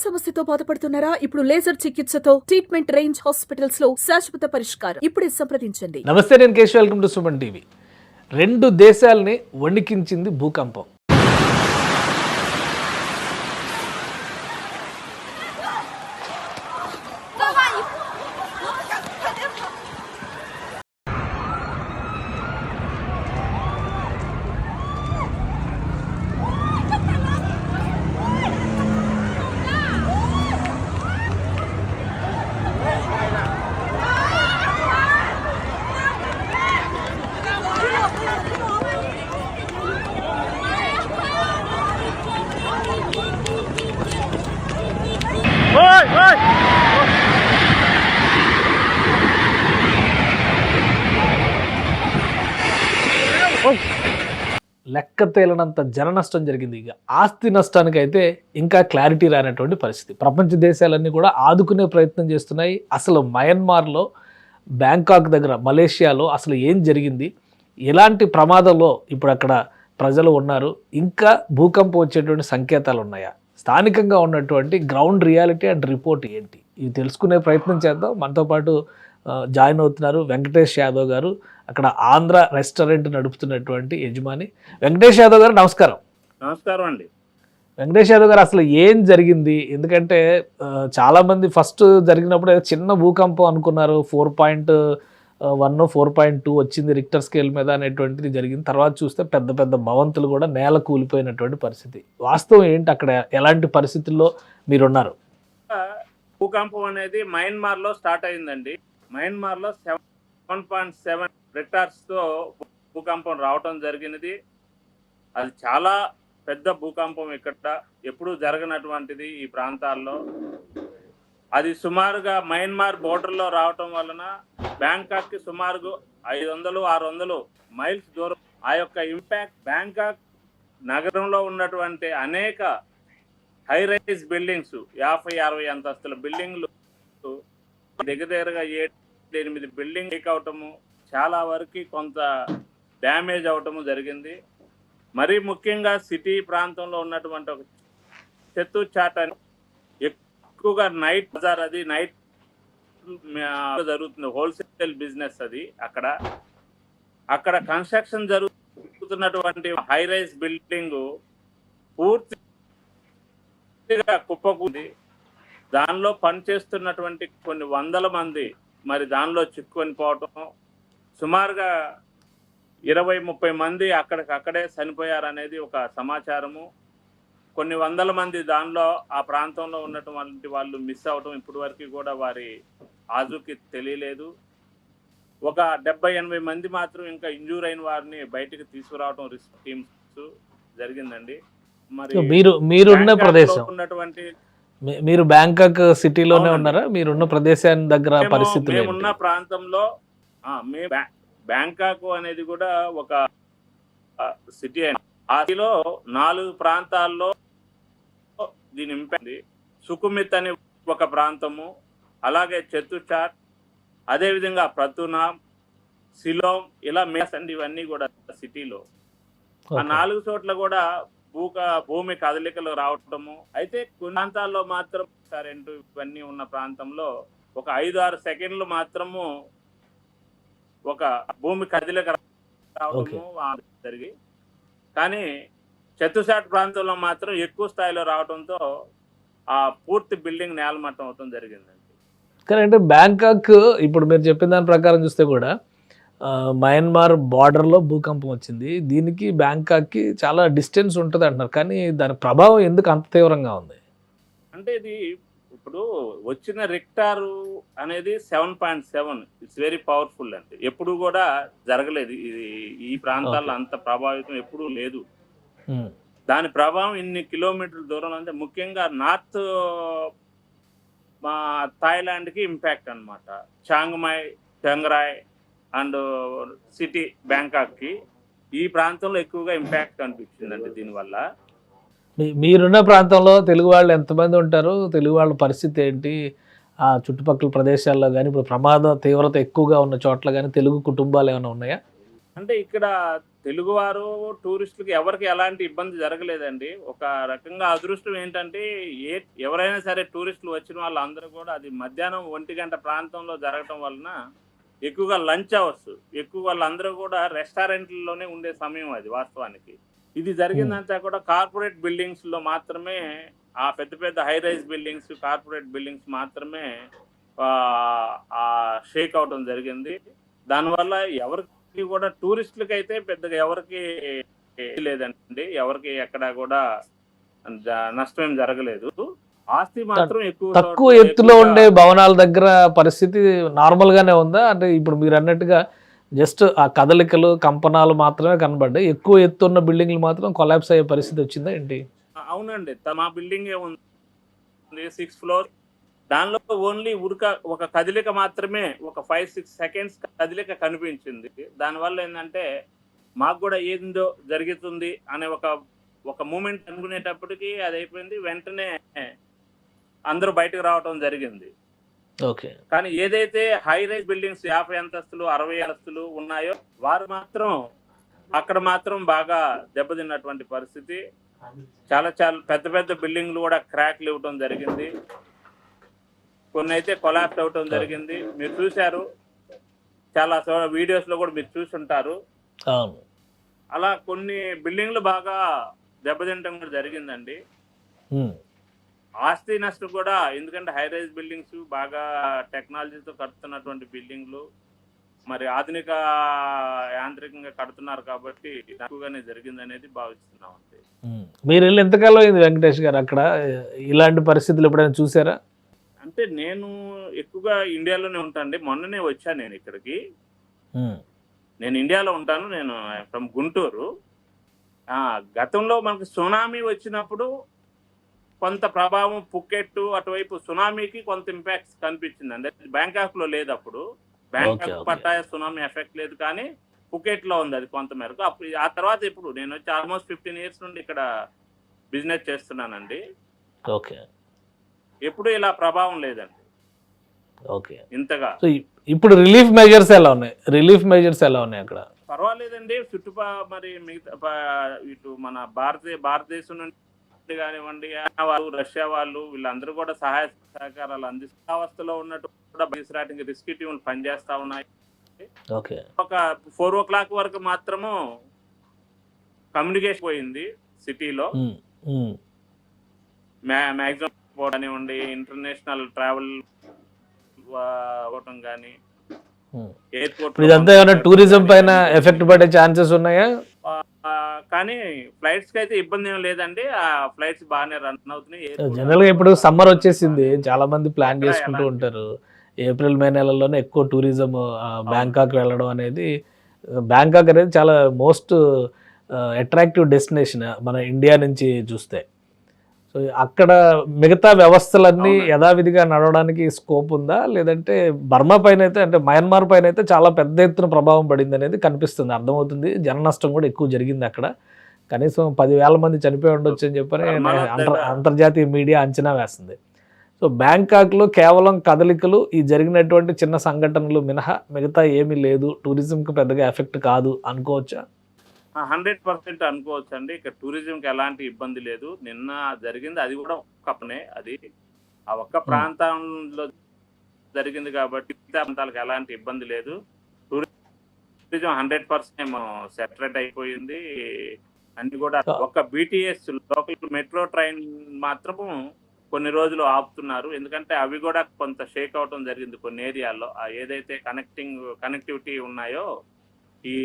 సమస్యతో బాధపడుతున్నారా? ఇప్పుడు లేజర్ చికిత్సతో ట్రీట్మెంట్ రేంజ్ హాస్పిటల్స్ లో శాశ్వత పరిష్కారం. ఇప్పుడే సంప్రదించండి. నమస్తే, నేను Keshav. Welcome to Suman TV. రెండు దేశాలని వణికించింది భూకంపం. లెక్క తేలనంత జన నష్టం జరిగింది. ఇక ఆస్తి నష్టానికి అయితే ఇంకా క్లారిటీ రానటువంటి పరిస్థితి. ప్రపంచ దేశాలన్నీ కూడా ఆదుకునే ప్రయత్నం చేస్తున్నాయి. అసలు మయన్మార్లో, బ్యాంకాక్ దగ్గర, మలేషియాలో అసలు ఏం జరిగింది, ఎలాంటి ప్రమాదంలో ఇప్పుడు అక్కడ ప్రజలు ఉన్నారు, ఇంకా భూకంపం వచ్చేటువంటి సంకేతాలు ఉన్నాయా, స్థానికంగా ఉన్నటువంటి గ్రౌండ్ రియాలిటీ అండ్ రిపోర్ట్ ఏంటి, ఇవి తెలుసుకునే ప్రయత్నం చేద్దాం. మనతో పాటు జాయిన్ అవుతున్నారు వెంకటేష్ యాదవ్ గారు, అక్కడ ఆంధ్ర రెస్టారెంట్ నడుపుతున్నటువంటి యజమాని. వెంకటేష్ యాదవ్ గారు నమస్కారం. నమస్కారం అండి. వెంకటేష్ యాదవ్ గారు, అసలు ఏం జరిగింది? ఎందుకంటే చాలామంది ఫస్ట్ జరిగినప్పుడు చిన్న భూకంపం అనుకున్నారు, 4.1 4.2 వచ్చింది రిక్టర్ స్కేల్ మీద అనేటువంటిది జరిగింది. తర్వాత చూస్తే పెద్ద పెద్ద భవంతులు కూడా నేల కూలిపోయినటువంటి పరిస్థితి. వాస్తవం ఏంటి, అక్కడ ఎలాంటి పరిస్థితుల్లో మీరున్నారు? భూకంపం అనేది మయన్మార్లో స్టార్ట్ అయిందండి. మయన్మార్లో 7.7 రిక్టర్స్తో భూకంపం రావటం జరిగినది. అది చాలా పెద్ద భూకంపం, ఇక్కడ ఎప్పుడూ జరగనటువంటిది ఈ ప్రాంతాల్లో. అది సుమారుగా మయన్మార్ బోర్డర్లో రావటం వలన బ్యాంకాక్కి సుమారుగా 500-600 మైల్స్ దూరం. ఆ యొక్క ఇంపాక్ట్ బ్యాంకాక్ నగరంలో ఉన్నటువంటి అనేక హై రైజ్ బిల్డింగ్స్, 50-60 అంతస్తుల బిల్డింగ్లు దగ్గరగా 7-8 బిల్డింగ్ లీక్ అవటము, చాలా వరకు కొంత డ్యామేజ్ అవటము జరిగింది. మరీ ముఖ్యంగా సిటీ ప్రాంతంలో ఉన్నటువంటి ఒక చెత్తు చాట్ అని ఎక్కువగా నైట్ బజార్, అది నైట్ జరుగుతుంది, హోల్సేల్ బిజినెస్ అది. అక్కడ కన్స్ట్రక్షన్ జరుగుతున్నటువంటి హై రైజ్ బిల్డింగ్ పూర్తిగా కుప్పకుంది. దానిలో పనిచేస్తున్నటువంటి కొన్ని వందల మంది మరి దానిలో చిక్కుకొని పోవటం, సుమారుగా 20-30 మంది అక్కడే చనిపోయారనేది ఒక సమాచారము. కొన్ని వందల మంది దానిలో ఆ ప్రాంతంలో ఉన్నటువంటి వాళ్ళు మిస్ అవటం, ఇప్పటి వరకు కూడా వారి ఆజూకి తెలియలేదు. ఒక 70-80 మంది మాత్రం ఇంకా ఇంజూర్ అయిన వారిని బయటికి తీసుకురావడం రిస్క్ టీమ్స్ జరిగిందండి. మరి మీరున్న ప్రదేశం ఉన్నటువంటి, మీరు బ్యాంకాక్ సిటీలోనే ఉన్నారా? మీరున్న ప్రదేశాన్ని దగ్గర పరిస్థితులు? మేమున్న ప్రాంతంలో బ్యాంకాక్ అనేది కూడా ఒక సిటీ. ఆ సిటీలో 4 ప్రాంతాల్లో దీని ఇంపాక్ట్. సుకుమిత్ అని ఒక ప్రాంతము, అలాగే చెత్తుచాట్, అదేవిధంగా ప్రతునామ్, సిలోమ్, ఇలా మేస్ అండి, ఇవన్నీ కూడా సిటీలో. ఆ 4 చోట్ల కూడా భూమి కదలికలు రావటము. అయితే కొన్ని ప్రాంతాల్లో మాత్రం కరెంటు ఇవన్నీ ఉన్న ప్రాంతంలో ఒక 5-6 సెకండ్లు మాత్రము ఒక భూమి కదలిక రావటము జరిగి, కానీ చతుసాట్ ప్రాంతంలో మాత్రం ఎక్కువ స్థాయిలో రావడంతో ఆ పూర్తి బిల్డింగ్ నేలమట్టం అవటం జరిగిందండి. కానీ అంటే బ్యాంకాక్ ఇప్పుడు మీరు చెప్పిన దాని ప్రకారం చూస్తే కూడా మయన్మార్ బార్డర్లో భూకంపం వచ్చింది. దీనికి బ్యాంకాక్కి చాలా డిస్టెన్స్ ఉంటుంది అంటున్నారు, కానీ దాని ప్రభావం ఎందుకు అంత తీవ్రంగా ఉంది? అంటే ఇది ఇప్పుడు వచ్చిన రిక్టార్ అనేది 7.7, ఇట్స్ వెరీ పవర్ఫుల్ అండి. ఎప్పుడు కూడా జరగలేదు ఇది, ఈ ప్రాంతాల్లో అంత ప్రభావితం ఎప్పుడూ లేదు. దాని ప్రభావం ఇన్ని కిలోమీటర్ల దూరంలో అంటే ముఖ్యంగా నార్త్ థాయిలాండ్కి ఇంపాక్ట్ అనమాట. చాంగ్మాయ్, చెంగ్రాయ్ అండ్ సిటీ బ్యాంకాక్కి, ఈ ప్రాంతంలో ఎక్కువగా ఇంపాక్ట్ అనిపించిందండి దీనివల్ల. మీరున్న ప్రాంతంలో తెలుగు వాళ్ళు ఎంతమంది ఉంటారు? తెలుగు వాళ్ళ పరిస్థితి ఏంటి? ఆ చుట్టుపక్కల ప్రదేశాల్లో కానీ, ఇప్పుడు ప్రమాద తీవ్రత ఎక్కువగా ఉన్న చోట్ల కానీ తెలుగు కుటుంబాలు ఏమైనా ఉన్నాయా? అంటే ఇక్కడ తెలుగువారు టూరిస్టులకి ఎవరికి ఎలాంటి ఇబ్బంది జరగలేదండి. ఒక రకంగా అదృష్టం ఏంటంటే ఎవరైనా సరే టూరిస్టులు వచ్చిన వాళ్ళందరూ కూడా అది మధ్యాహ్నం 1 ప్రాంతంలో జరగటం వలన ఎక్కువగా లంచ్ అవర్స్ ఎక్కువ వాళ్ళందరూ కూడా రెస్టారెంట్‌ల్లోనే ఉండే సమయం అది వాస్తవానికి. ఇది జరిగిందంతా కూడా కార్పొరేట్ బిల్డింగ్స్‌లో మాత్రమే పెద్ద పెద్ద high rise buildings, corporate buildings మాత్రమే షేక్ అవ్వటం జరిగింది. దానివల్ల ఎవరికి కూడా టూరిస్టులకైతే పెద్దగా ఎవరికి లేదండి. ఎవరికి ఎక్కడా కూడా నష్టం ఏం జరగలేదు. ఆస్తి మాత్రం తక్కువ ఎత్తులో ఉండే భవనాల దగ్గర పరిస్థితి నార్మల్ గానే ఉందా? అంటే ఇప్పుడు మీరు అన్నట్టుగా జస్ట్ ఆ కదలికలు, కంపనాలు మాత్రమే కనబడ్డాయి. ఎక్కువ ఎత్తు ఉన్న బిల్డింగ్లు మాత్రం కొలాప్స్ అయ్యే పరిస్థితి వచ్చిందా ఏంటి? అవునండి. మా బిల్డింగ్ ఉంది 6 ఫ్లోర్. దానిలో ఓన్లీ ఒక కదలిక మాత్రమే, ఒక 5-6 సెకండ్స్ కదలిక కనిపించింది. దానివల్ల ఏంటంటే మాకు కూడా ఏందో జరుగుతుంది అనే ఒక మూమెంట్ అనుకునేటప్పటికి అది అయిపోయింది. వెంటనే అందరూ బయటకు రావటం జరిగింది. ఓకే. కానీ ఏదైతే హై రైజ్ బిల్డింగ్స్ 50 అంతస్తులు 60 అంతస్తులు ఉన్నాయో వారు మాత్రం అక్కడ మాత్రం బాగా దెబ్బతిన్నటువంటి పరిస్థితి. చాలా చాలా పెద్ద పెద్ద బిల్డింగ్లు కూడా క్రాక్లు ఇవ్వటం జరిగింది. కొన్ని అయితే కొలాప్స్ అవటం జరిగింది. మీరు చూశారు, చాలా వీడియోస్ లో కూడా మీరు చూసుంటారు. అలా కొన్ని బిల్డింగ్లు బాగా దెబ్బతింటం కూడా జరిగిందండి. ఆస్తి నష్టం కూడా, ఎందుకంటే హై రైజ్ బిల్డింగ్స్ బాగా టెక్నాలజీతో కడుతున్నటువంటి బిల్డింగ్లు, మరి ఆధునిక యాంత్రికంగా కడుతున్నారు కాబట్టి ఎక్కువగానే జరిగింది అనేది భావిస్తున్నాం అండి. మీరు వెళ్ళి ఎంతకాలం అయింది వెంకటేష్ గారు అక్కడ? ఇలాంటి పరిస్థితులు ఎప్పుడైనా చూసారా? అంటే నేను ఎక్కువగా ఇండియాలోనే ఉంటానండి. మొన్ననే వచ్చాను నేను ఇక్కడికి. నేను ఇండియాలో ఉంటాను. నేను ఫ్రమ్ గుంటూరు. గతంలో మనకు సునామీ వచ్చినప్పుడు కొంత ప్రభావం పుకెట్ అటువైపు సునామీకి కొంత ఇంపాక్ట్స్ కనిపించిందండి. బ్యాంకాక్ లో లేదు అప్పుడు. బ్యాంకాక్ పట్టాయ సునామీ ఎఫెక్ట్ లేదు, కానీ పుకెట్ లో ఉంది అది కొంత మేరకు. అప్పుడు ఆ తర్వాత ఇప్పుడు నేను వచ్చి ఆల్మోస్ట్ 15 years నుండి ఇక్కడ బిజినెస్ చేస్తున్నానండి. ఓకే. ఎప్పుడు ఇలా ప్రభావం లేదండి. ఓకే. ఇంతగా ఇప్పుడు రిలీఫ్ మెజర్స్ ఎలా ఉన్నాయి అక్కడ? పర్వాలేదండి. మరి మిగతా ఇటు మన భారతదేశం నుండి కానివ్వండి, వాళ్ళు రష్యా వాళ్ళు వీళ్ళందరూ కూడా సహాయ సహకారాలు అందిస్తావస్థలో ఉన్నట్టు కూడా బయటకి రెస్క్యూ టీములు పనిచేస్తా ఉన్నాయి. ఒక 4 o'clock వరకు మాత్రము కమ్యూనికేషన్ పోయింది సిటీలో. మ్యాక్సిమం కానివ్వండి, ఇంటర్నేషనల్ ట్రావెల్ అవ్వటం కానీ, ఎయిర్పోర్ట్ ఇదంతా ఏమైనా టూరిజం పైన ఎఫెక్ట్ పడే ఛాన్సెస్ ఉన్నాయా? కానీ ఫ్లైట్స్ కి అయితే ఇబ్బంది ఏం లేదండి. ఆ ఫ్లైట్స్ బాగానే రన్ అవుతున్నాయి. జనరల్ గా ఇప్పుడు సమ్మర్ వచ్చేసింది, చాలా మంది ప్లాన్ చేసుకుంటూ ఉంటారు. ఏప్రిల్ మే నెలల్లోనే ఎక్కువ టూరిజం బ్యాంకాక్ వెళ్ళడం అనేది. బ్యాంకాక్ అనేది చాలా మోస్ట్ అట్రాక్టివ్ డెస్టినేషన్ మన ఇండియా నుంచి చూస్తే. సో అక్కడ మిగతా వ్యవస్థలన్నీ యథావిధిగా నడవడానికి స్కోప్ ఉందా, లేదంటే బర్మా పైన అయితే, అంటే మయన్మార్ పైన అయితే చాలా పెద్ద ఎత్తున ప్రభావం పడింది అనేది కనిపిస్తుంది, అర్థమవుతుంది. జన నష్టం కూడా ఎక్కువ జరిగింది అక్కడ. కనీసం 10,000 మంది చనిపోయి ఉండొచ్చు అని చెప్పని అంతర్జాతీయ మీడియా అంచనా వేస్తుంది. సో బ్యాంకాక్లో కేవలం కదలికలు, ఈ జరిగినటువంటి చిన్న సంఘటనలు మినహా మిగతా ఏమీ లేదు, టూరిజంకి పెద్దగా ఎఫెక్ట్ కాదు అనుకోవచ్చా? 100% అనుకోవచ్చు అండి. ఇక్కడ టూరిజంకి ఎలాంటి ఇబ్బంది లేదు. నిన్న జరిగింది అది కూడా ఒక్కనే, అది ఆ ఒక్క ప్రాంతంలో జరిగింది కాబట్టి ప్రాంతాలకు ఎలాంటి ఇబ్బంది లేదు. టూరిజం 100% సెటరేట్ అయిపోయింది. అన్ని కూడా ఒక BTS లోకల్ మెట్రో ట్రైన్ మాత్రము కొన్ని రోజులు ఆపుతున్నారు. ఎందుకంటే అవి కూడా కొంత షేక్ అవటం జరిగింది కొన్ని ఏరియాల్లో. ఏదైతే కనెక్టివిటీ ఉన్నాయో, ఈ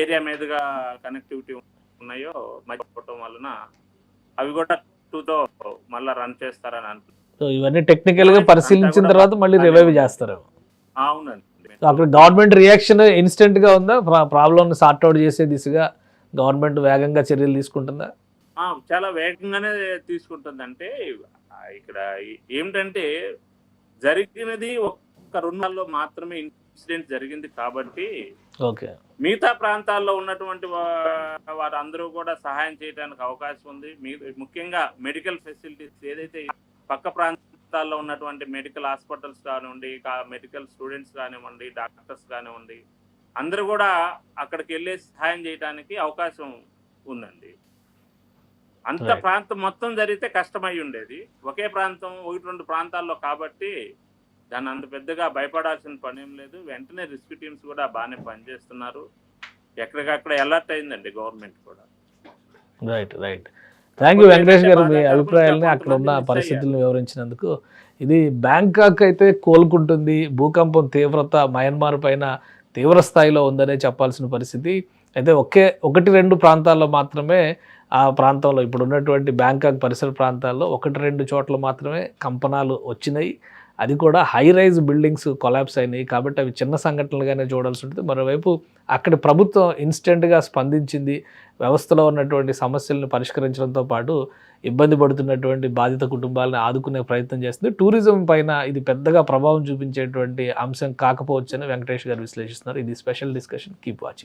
ఏరియా మీదుగా కనెక్టివిటీ ఉన్నాయో మర్చిపోవటం వలన అవి కూడా 2తో మళ్ళీ రన్ చేస్తారని అంటున్నారు. సో ఇవన్నీ టెక్నికల్ గా పరిశీలించిన తర్వాత మళ్ళీ రివైవ్ చేస్తారు. అవునండి. అక్కడ గవర్నమెంట్ రియాక్షన్ ఇన్స్టెంట్ గా ఉందా? ప్రాబ్లమ్ సార్ట్అవుట్ చేసే దిశగా గవర్నమెంట్ వేగంగా చర్యలు తీసుకుంటుందా? చాలా వేగంగానే తీసుకుంటుంది. అంటే ఇక్కడ ఏమిటంటే జరిగినది ఒక 2 నెలల్లో మాత్రమే ఇన్సిడెంట్ జరిగింది కాబట్టి మిగతా ప్రాంతాల్లో ఉన్నటువంటి వారందరూ కూడా సహాయం చేయడానికి అవకాశం ఉంది. ముఖ్యంగా మెడికల్ ఫెసిలిటీస్ ఏదైతే పక్క ప్రాంతాల్లో ఉన్నటువంటి మెడికల్ హాస్పిటల్స్ కానివ్వండి, మెడికల్ స్టూడెంట్స్ కానివ్వండి, డాక్టర్స్ కానివ్వండి, అందరూ కూడా అక్కడికి వెళ్ళి సహాయం చేయడానికి అవకాశం ఉందండి. అంత Right. ప్రాంతం మొత్తం జరిగితే కష్టమై ఉండేది. ఒకే ప్రాంతం 1-2 ప్రాంతాల్లో కాబట్టి దాన్ని అంత పెద్దగా భయపడాల్సిన పనేం లేదు. వెంటనే రెస్క్యూ టీమ్స్ కూడా బాగానే పనిచేస్తున్నారు. ఎక్కడికక్కడ అలర్ట్ అయిందండి గవర్నమెంట్ కూడా. Right right thank you Venkatesh గారు, మీ బాధాకరం, అభిప్రాయాలని అక్కడ ఉన్న కొంతమంది miss పరిస్థితులను వివరించినందుకు. ఇది బ్యాంకాక్ అయితే కోలుకుంటుంది, భూకంపం తీవ్రత మయన్మార్ పైన తీవ్ర స్థాయిలో ఉందనే చెప్పాల్సిన పరిస్థితి. అయితే 1-2 ప్రాంతాల్లో మాత్రమే ఆ ప్రాంతంలో ఇప్పుడు ఉన్నటువంటి బ్యాంకాక్ పరిసర ప్రాంతాల్లో 1-2 చోట్ల మాత్రమే కంపనాలు వచ్చినాయి. అది కూడా హై రైజ్ బిల్డింగ్స్ కొలాప్స్ అయినాయి కాబట్టి అవి చిన్న సంఘటనలుగానే చూడాల్సి ఉంటుంది. మరోవైపు అక్కడి ప్రభుత్వం ఇన్స్టెంట్గా స్పందించింది, వ్యవస్థలో ఉన్నటువంటి సమస్యలను పరిష్కరించడంతో పాటు ఇబ్బంది పడుతున్నటువంటి బాధిత కుటుంబాలను ఆదుకునే ప్రయత్నం చేస్తుంది. టూరిజం పైన ఇది పెద్దగా ప్రభావం చూపించేటువంటి అంశం కాకపోవచ్చని వెంకటేష్ గారు విశ్లేషిస్తున్నారు. ఇది స్పెషల్ డిస్కషన్. Keep watching.